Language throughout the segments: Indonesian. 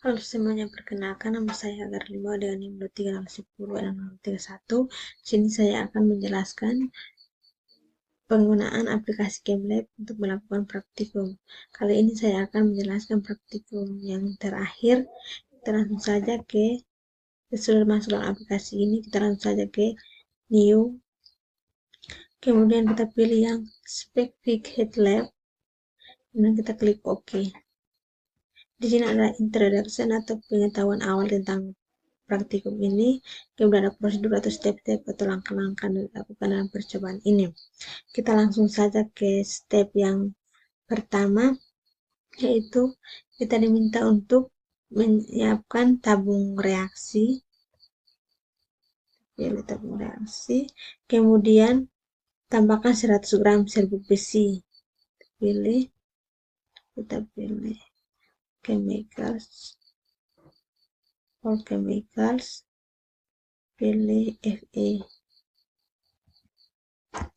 Halo semuanya, perkenalkan nama saya Agar Limau dengan NIM 2310 dan 31. Sini saya akan menjelaskan penggunaan aplikasi GameLab untuk melakukan praktikum. Kali ini saya akan menjelaskan praktikum yang terakhir. Kita langsung saja sudah masuk dalam aplikasi ini, kita langsung saja ke New. Kemudian kita pilih yang Specific Head Lab, dan kita klik OK. Di sini ada introduction atau pengetahuan awal tentang praktikum ini, kemudian ada prosedur atau step-step atau langkah-langkah yang dilakukan dalam percobaan ini. Kita langsung saja ke step yang pertama, yaitu kita diminta untuk menyiapkan tabung reaksi. Pilih tabung reaksi, kemudian tambahkan 100 gram serbuk besi. Kita pilih chemicals, all chemicals, pilih Fe.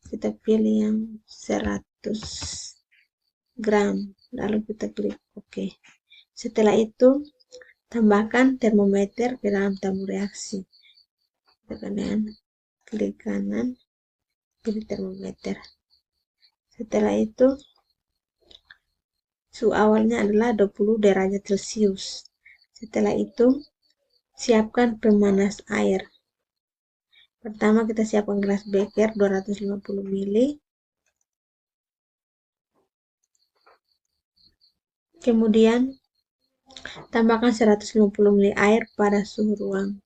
Kita pilih yang 100 gram, lalu kita klik OK. Setelah itu tambahkan termometer ke dalam tabung reaksi. Dengan klik kanan, pilih termometer. Setelah itu suhu awalnya adalah 20 derajat Celcius. Setelah itu siapkan pemanas air. Pertama kita siapkan gelas beker 250 ml. Kemudian tambahkan 150 ml air pada suhu ruang.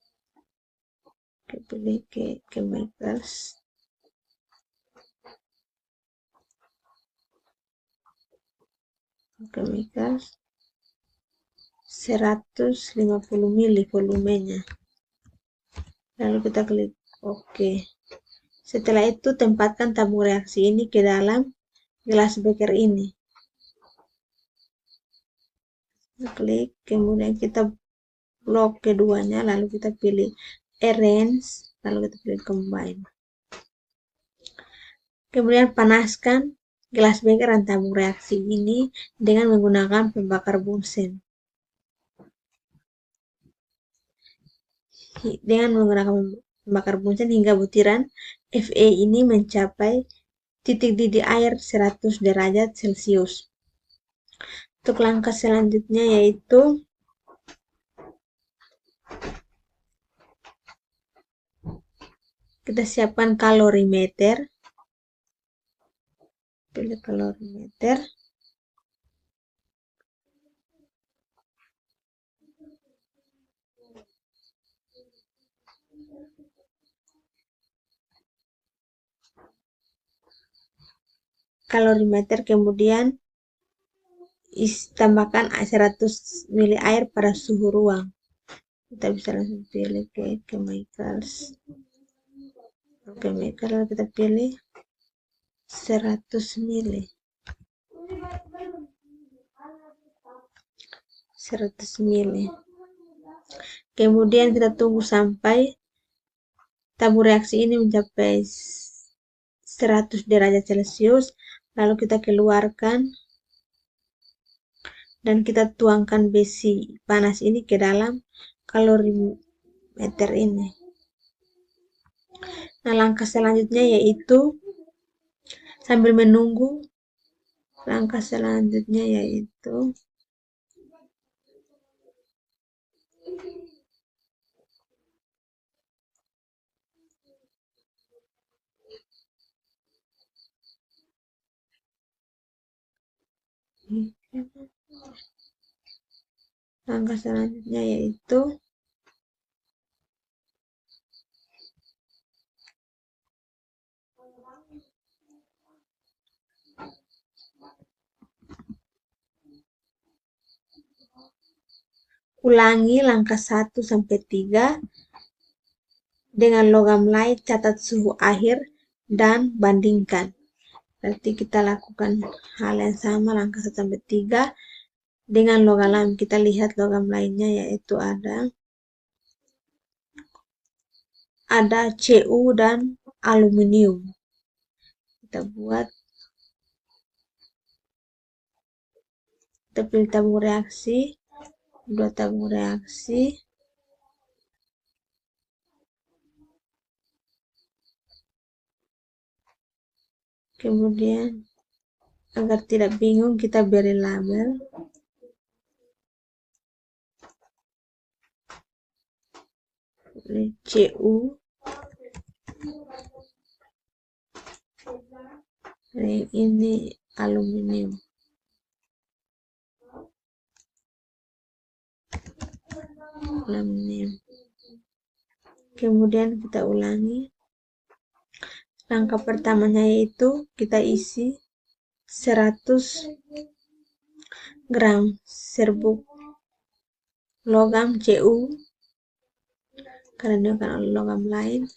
Pilih ke chemicals. Chemicals 150 ml volumenya. Lalu kita klik OK. Setelah itu tempatkan tabung reaksi ini ke dalam gelas beker ini. Kita klik, kemudian kita blok keduanya, lalu kita pilih arrange, lalu kita pilih combine. Kemudian panaskan gelas beker dan tabung reaksi ini dengan menggunakan pembakar bunsen. Dengan menggunakan pembakar bunsen hingga butiran Fe ini mencapai titik didih air 100 derajat Celcius. Untuk langkah selanjutnya yaitu kita siapkan kalorimeter. Pilih kalorimeter. Kalorimeter, kemudian tambahkan 100 ml air pada suhu ruang. Kita bisa langsung pilih ke chemicals. Lalu kita pilih 100 ml. 100 ml. Kemudian kita tunggu sampai tabung reaksi ini mencapai 100 derajat Celcius, lalu kita keluarkan dan kita tuangkan besi panas ini ke dalam kalorimeter ini. Nah, langkah selanjutnya yaitu sambil menunggu, langkah selanjutnya yaitu ulangi langkah 1 sampai 3 dengan logam lain, catat suhu akhir dan bandingkan. Berarti kita lakukan hal yang sama langkah 1 sampai 3 dengan logam lain. Kita lihat logam lainnya yaitu ada Cu dan aluminium. Kita pilih tabung reaksi dua tabung reaksi. Kemudian agar tidak bingung kita beri label. Cu, yang ini aluminium. Kemudian kita ulangi. Langkah pertamanya yaitu kita isi 100 gram serbuk logam Cu, karena ini akan ada logam lain.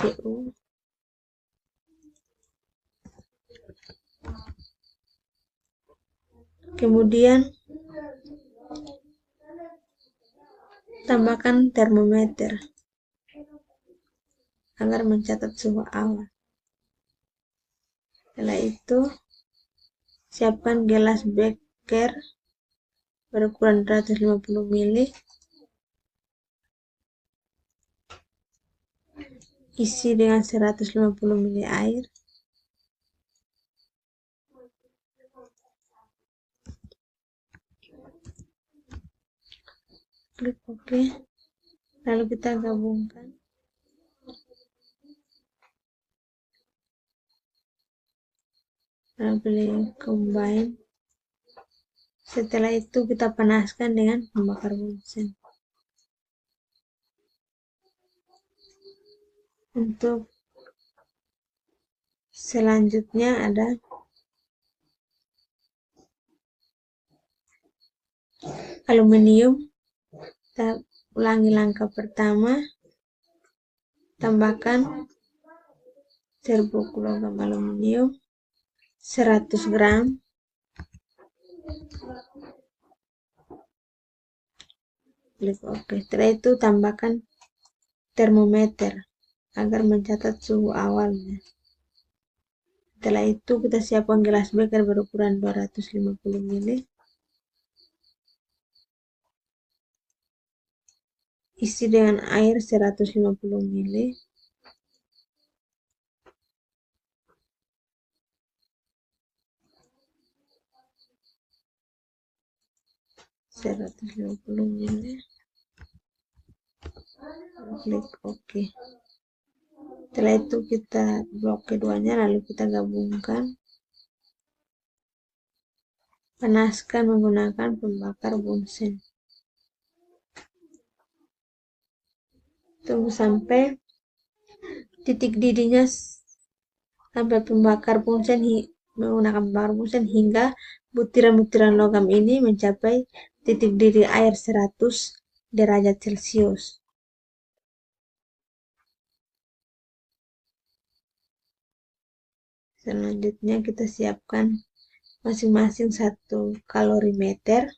Cu. Kemudian tambahkan termometer agar mencatat suhu awal. Setelah itu siapkan gelas beker berukuran 250 ml, isi dengan 150 ml air. Klik OK, lalu kita gabungkan. Lalu pilih combine. Setelah itu kita panaskan dengan pembakar bunsen. Untuk selanjutnya ada aluminium. Kita ulangi langkah pertama, tambahkan serbuk logam aluminium 100 gram. Klik OK. Setelah itu tambahkan termometer agar mencatat suhu awalnya. Setelah itu kita siapkan gelas beker berukuran 250 ml, isi dengan air 150 ml. Klik OK. Setelah itu kita blok keduanya, lalu kita gabungkan. Panaskan menggunakan pembakar bunsen. Tunggu sampai titik didihnya, sampai menggunakan pembakar bunsen hingga butiran-butiran logam ini mencapai titik didih air 100 derajat Celcius. Selanjutnya kita siapkan masing-masing 1 kalorimeter.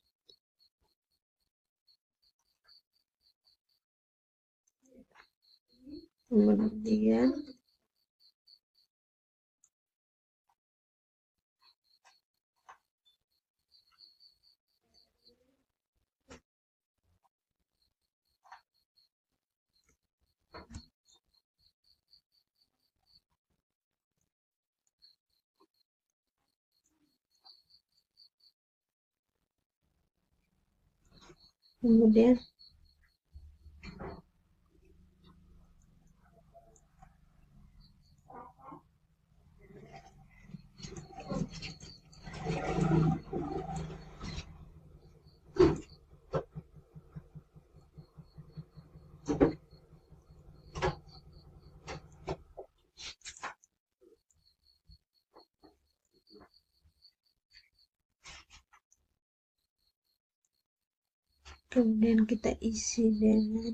Kemudian kita isi dengan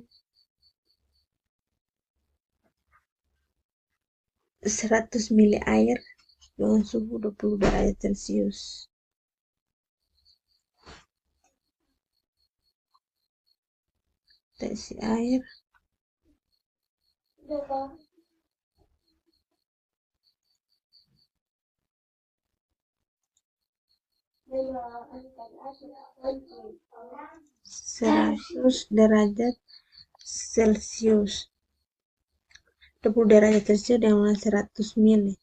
100 ml air dengan suhu 20 derajat Celcius. Kita isi air. 100 derajat Celcius. 20 derajat Celcius dengan 100 mili.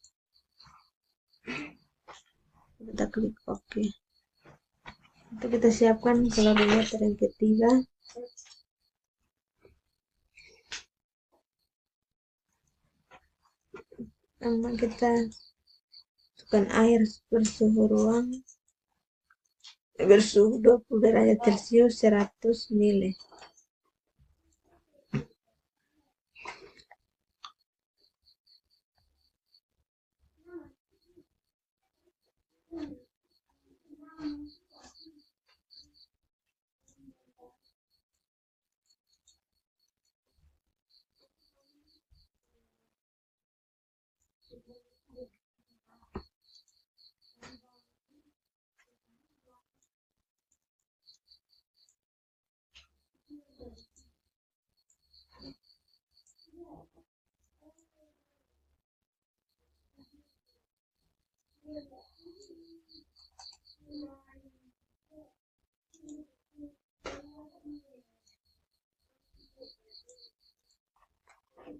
Kita klik OK. Untuk kita siapkan kalorimeter yang ketiga. Pertama kita masukkan air bersuhu ruang bersuhu 20 derajat Celcius 100 mili.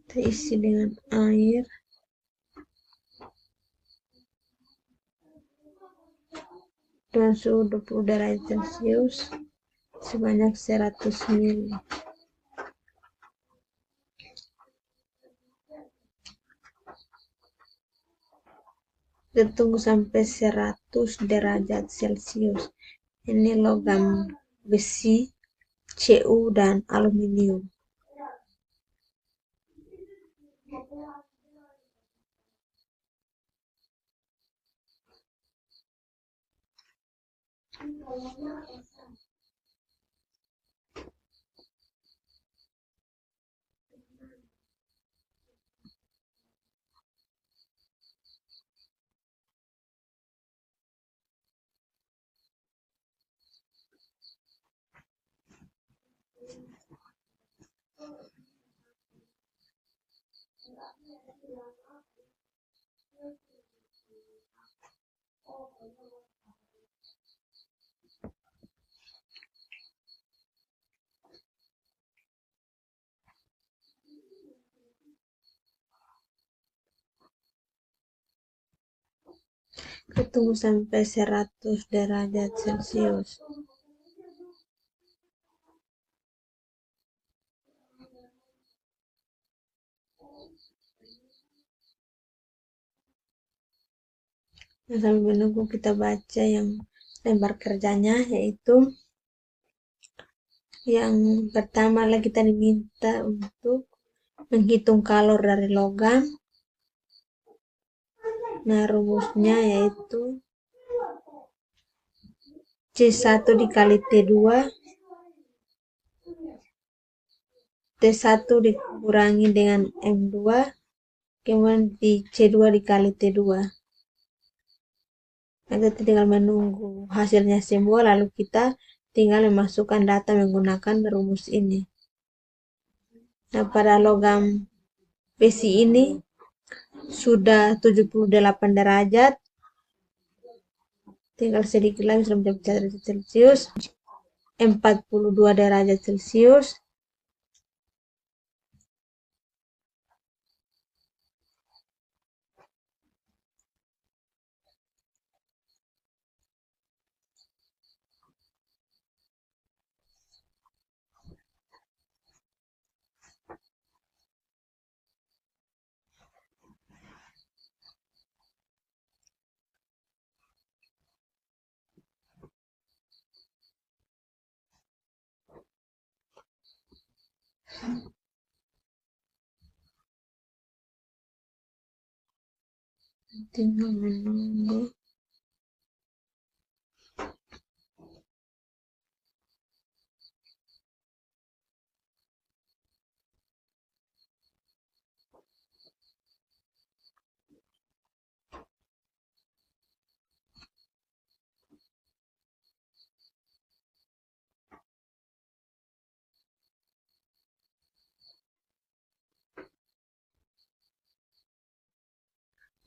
Kita isi dengan air dengan suhu 20 derajat Celcius sebanyak 100 mili. Kita tunggu sampai 100 derajat Celcius. Ini logam besi, Cu dan aluminium. Kita tunggu sampai 100 derajat Celcius. Nah, sambil menunggu kita baca yang lembar kerjanya, yaitu yang pertama lah kita diminta untuk menghitung kalor dari logam. Nah, rumusnya yaitu C1 dikali T2, T1 dikurangi dengan M2, kemudian di C2 dikali T2. Nah, kita tinggal menunggu hasilnya semua, lalu kita tinggal memasukkan data menggunakan rumus ini. Nah, pada logam besi ini sudah 78 derajat. Tinggal sedikit lagi sudah mencapai derajat Celcius. 42 derajat Celcius. Tinggal menunggu.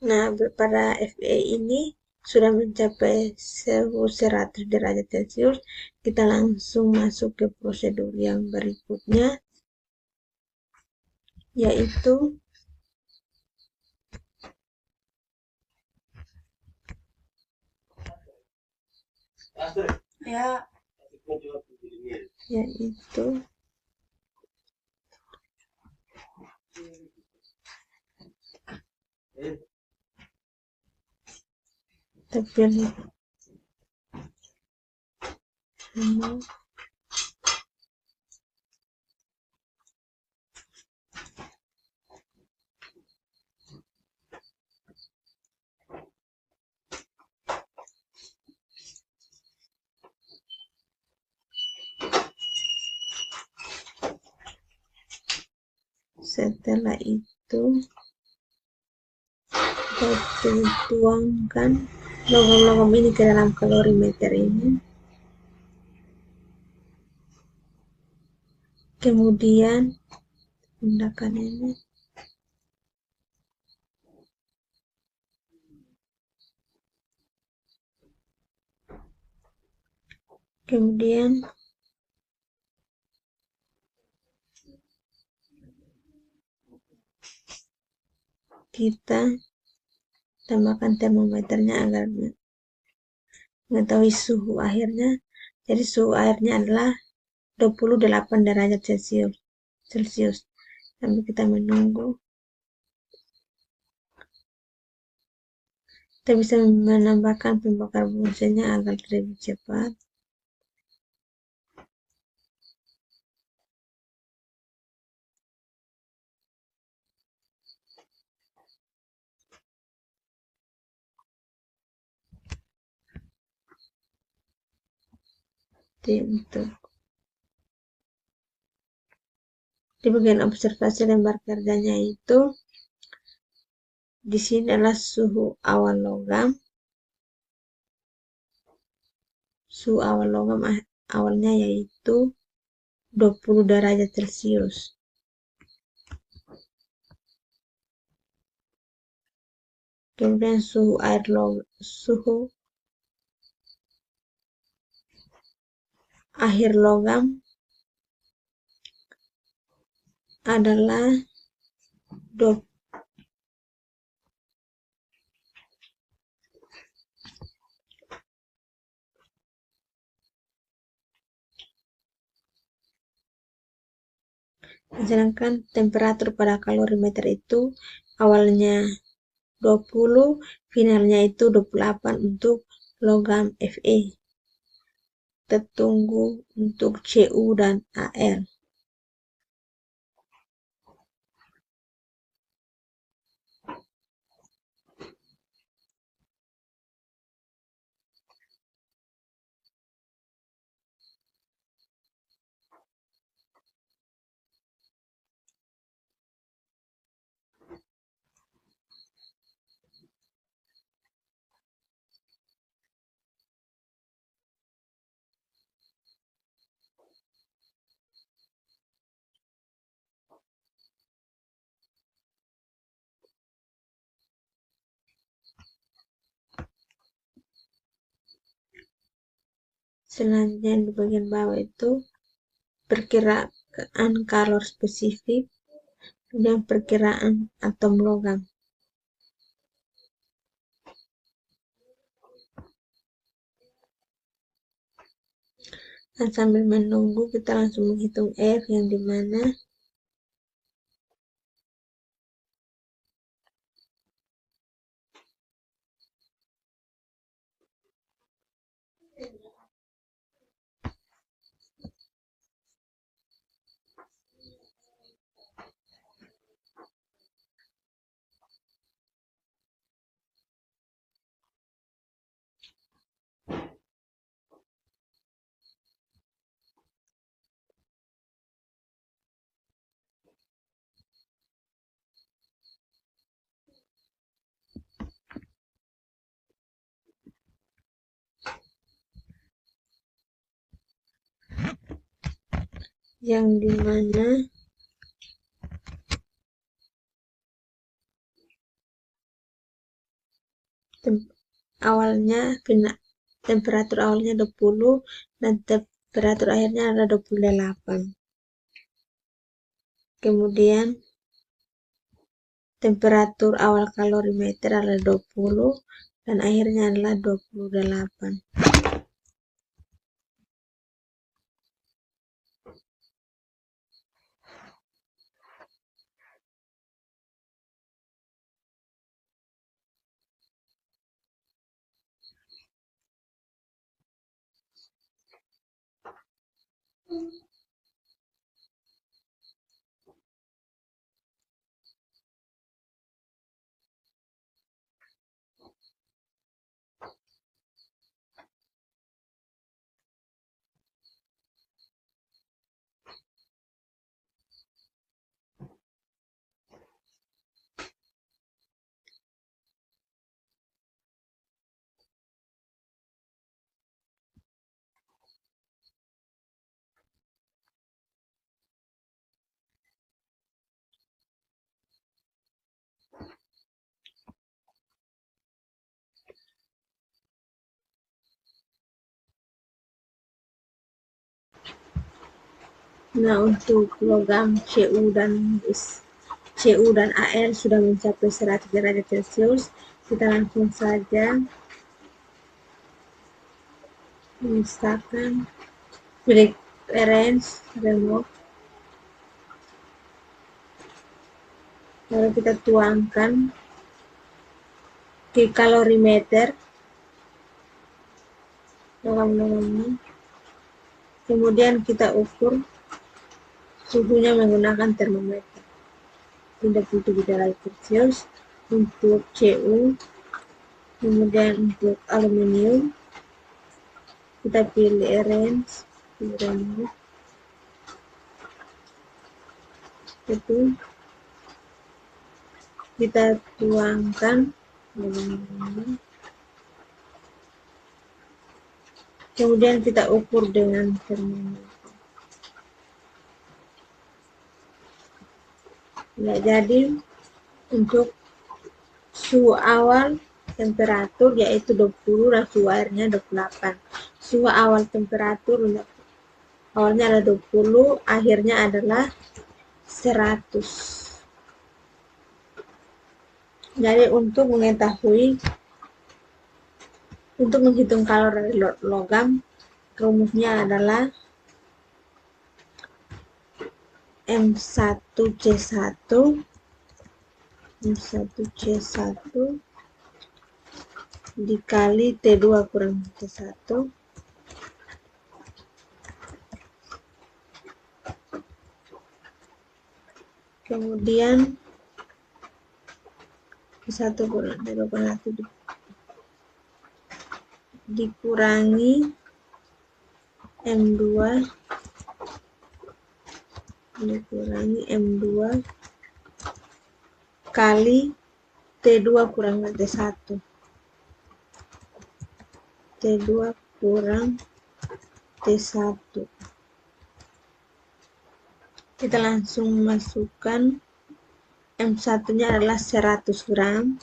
Nah, pada FE ini sudah mencapai 1100 derajat Celcius, kita langsung masuk ke prosedur yang berikutnya, yaitu terpilih setelah itu kita tuangkan logam-logam ini ke dalam kalorimeter ini, kemudian tindakan ini kemudian kita tambahkan termometernya agar mengetahui suhu akhirnya. Jadi suhu airnya adalah 28 derajat Celcius. Sambil kita menunggu, kita bisa menambahkan pembakar bunsennya agar lebih cepat. Untuk di bagian observasi lembar kerjanya itu, di sini adalah suhu awal logam. Suhu awal logam awalnya yaitu 20 derajat Celcius. Kemudian suhu akhir logam adalah 20. Sedangkan temperatur pada kalorimeter itu awalnya 20, finalnya itu 28 untuk logam Fe. Kita tunggu untuk Cu dan Al. Selanjutnya di bagian bawah itu perkiraan kalor spesifik, kemudian perkiraan atom logam. Dan sambil menunggu, kita langsung menghitung F yang dimana awalnya temperatur awalnya 20 dan temperatur akhirnya adalah 28. Kemudian temperatur awal kalorimeter adalah 20 dan akhirnya adalah 28. Nah, untuk logam Cu dan Al sudah mencapai 100 derajat Celcius. Kita langsung saja misalkan pilih arrange remove, lalu kita tuangkan ke kalorimeter logam-logamnya, kemudian kita ukur suhunya menggunakan termometer 37 derajat Celcius untuk Cu. Kemudian untuk aluminium kita pilih arrange, remove, itu kita tuangkan, kemudian kita ukur dengan termometer. Nah, jadi untuk suhu awal temperatur yaitu 20 dan suhu airnya 28. Suhu awal temperatur awalnya adalah 20, akhirnya adalah 100. Jadi untuk menghitung kalori logam, rumusnya adalah M1C1 dikali T2 kurang T1 kemudian T1 kurang T2 dikurangi M2 kali T2 kurang T1. T2 kurang T1. Kita langsung masukkan M1-nya adalah 100 gram.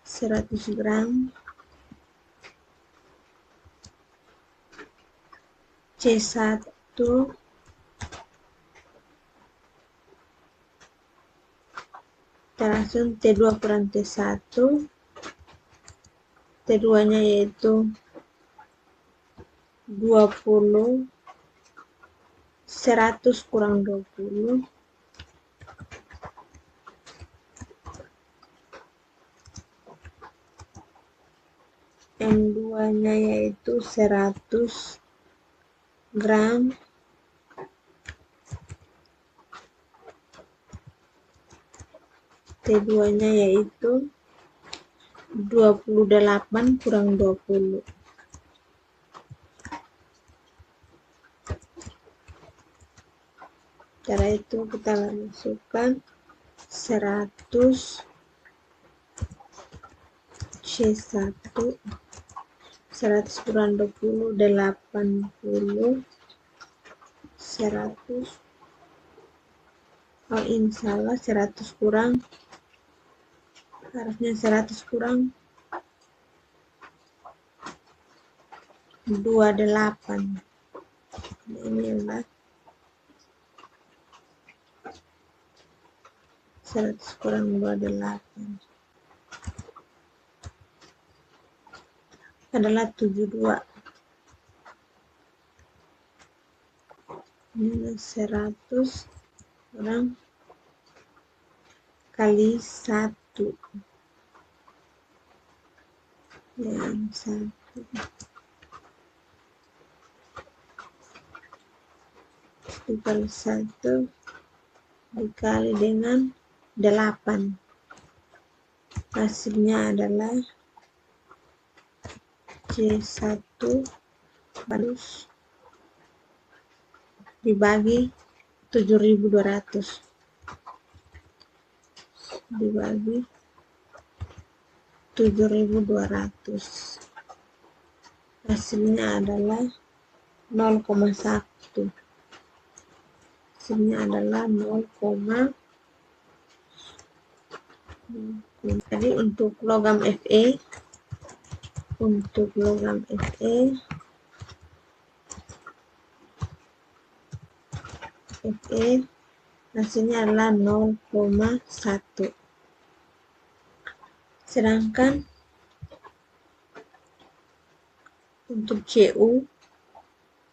100 gram C1 kita langsung T2 kurang T1, T2 nya yaitu 20, 100 kurang 20 M2 nya yaitu 100 gram T2 nya yaitu 28 kurang 20. Cara itu kita masukkan 100 C1 100 kurang 20 80 100 ini salah 100 kurang harusnya 100 kurang 28. Ini adalah 100 kurang 28 adalah 72. Ini 100 kurang kali 1 yang 1 dikali 1 dikali dengan 8, hasilnya adalah C1 harus dibagi 7.200 dibagi 7.200, hasilnya adalah 0,1. Hasilnya adalah 0,1. Jadi untuk logam Fe, Fe hasilnya adalah 0,1. Sedangkan untuk Cu,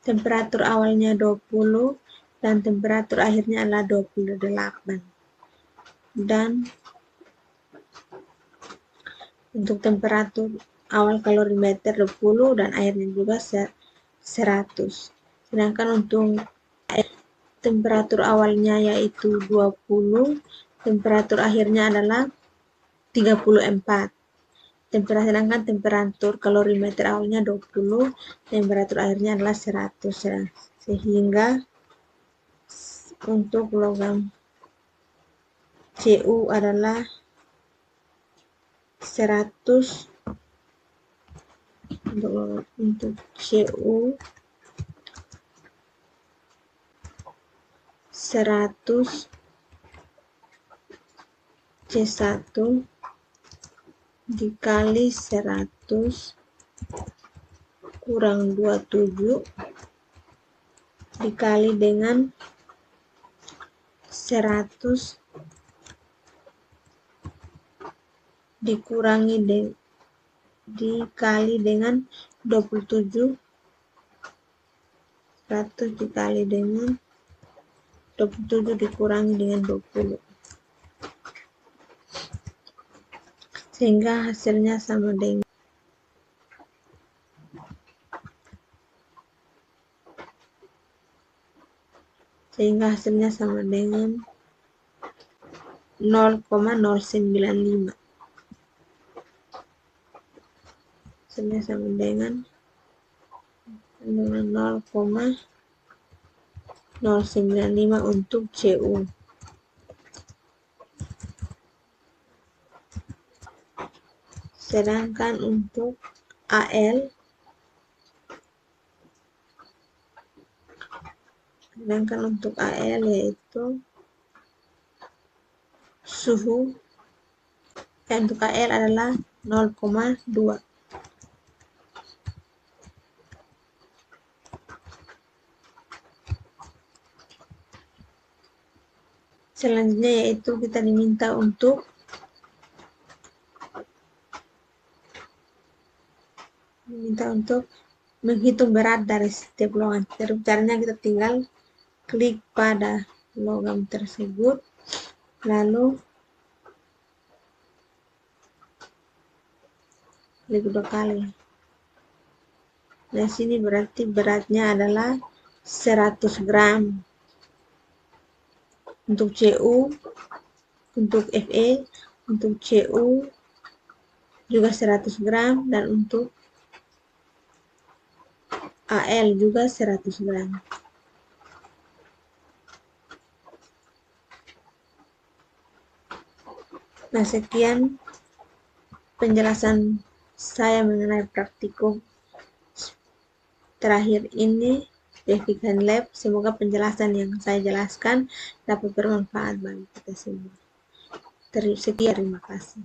temperatur awalnya 20 dan temperatur akhirnya adalah 28. Dan untuk temperatur awal kalorimeter 20 dan airnya juga 100. Sedangkan untuk temperatur awalnya yaitu 20, temperatur akhirnya adalah 34. Sedangkan temperatur kalorimeter awalnya 20, temperatur akhirnya adalah 100. Sehingga untuk logam Cu adalah 100. Untuk Cu 100 C1 dikali 100 kurang 27 dikali dengan 100 dikali dengan 27, 100 dikali dengan 27 dikurangi dengan 20, sehingga hasilnya sama dengan 0,095. Hasilnya sama dengan 0,095 untuk Cu. Sedangkan untuk Al yaitu suhu, untuk Al adalah 0,2. Selanjutnya yaitu kita diminta untuk menghitung berat dari setiap logam. Caranya kita tinggal klik pada logam tersebut, lalu klik 2 kali. Nah, sini berarti beratnya adalah 100 gram. Untuk Cu, untuk Fe, untuk Cu juga 100 gram, dan untuk Al juga 100 gram. Nah, sekian penjelasan saya mengenai praktikum terakhir ini Vehicle Lab. Semoga penjelasan yang saya jelaskan dapat bermanfaat bagi kita semua. Terima kasih.